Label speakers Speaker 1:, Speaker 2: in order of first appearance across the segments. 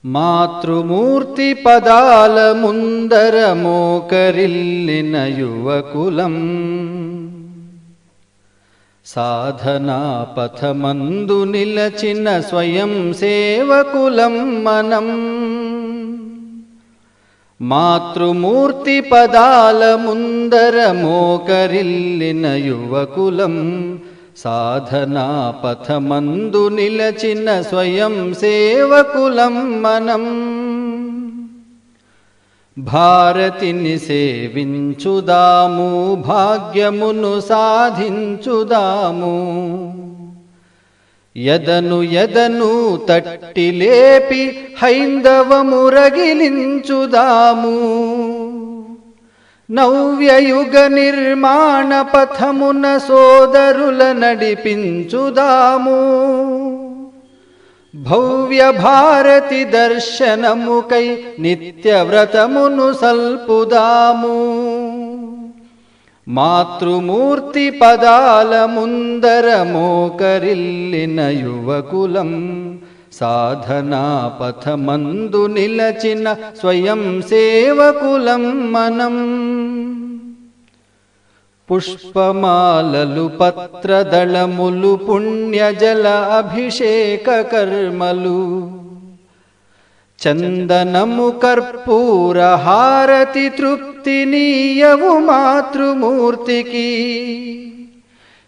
Speaker 1: మాతృమూర్తి పదాల ముందర మోకరిల్లిన యువకులం, సాధనా పథమందు నిలచిన స్వయం సేవకులం మనం. మాతృమూర్తి పదాల ముందర మోకరిల్లిన యువకులం, సాధనా పథమందు నిలచిన స్వయం సేవకులం మనం. భారతిని సేవించుదాము, భాగ్యమును సాధించుదాము. యదను తట్టి లేపి హైందవము రగిలించుదాము. నవ్యయుగ నిర్మాణ పథమున సోదరుల నడిపించుదాము. భవ్య భారతి దర్శనముకై నిత్యవ్రతమును సల్పుదాము. మాతృమూర్తి పదాల ముందర మోకరిల్లిన యువకులం, సాధనా పథమందు నిలచిన స్వయం సేవకులం మనం. పుష్పమాలలు పత్రదళములు పుణ్యజల అభిషేక కర్మలు, చందనము కర్పూర హారతి తృప్తినీయవు మాతృమూర్తికి.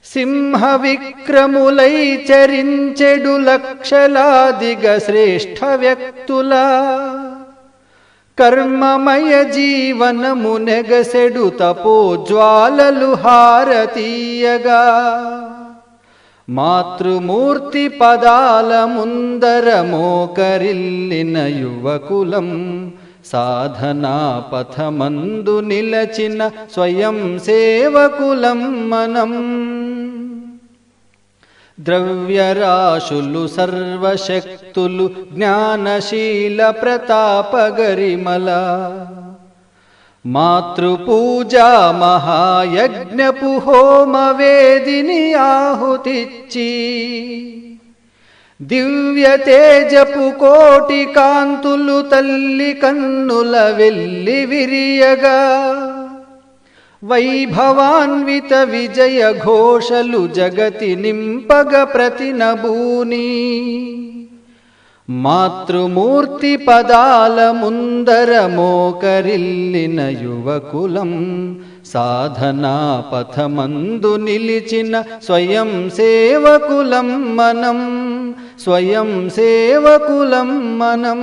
Speaker 1: సింహ విక్రములై చరించెడు లక్షలాదిగా శ్రేష్ఠ వ్యక్తుల, కర్మమయ జీవనము నెగసెడు తపోజ్వాలలు హారతీయగా. మాతృమూర్తి పదాల ముందర మోకరిల్లిన యువకులం, సాధనా పథమందు నిలచిన స్వయం సేవకులం మనం. ద్రవ్యరాశులు సర్వశక్తులు జ్ఞానశీల ప్రతాపగరిమల, మాతృపూజా మహాయజ్ఞపు హోమ వేదిని ఆహుతిచ్చి. దివ్య తేజపు కోటి కాంతులు తల్లి కన్నుల వెల్లి విరియగా. వైభవాన్విత విజయ ఘోషలు జగతి నింపగ ప్రతినబూని. మాతృమూర్తి పదాల ముందర మోకరిల్లిన యువకులం, సాధనా పథమందు నిలిచిన స్వయం సేవకులం మనం. స్వయం సేవకులం మనం.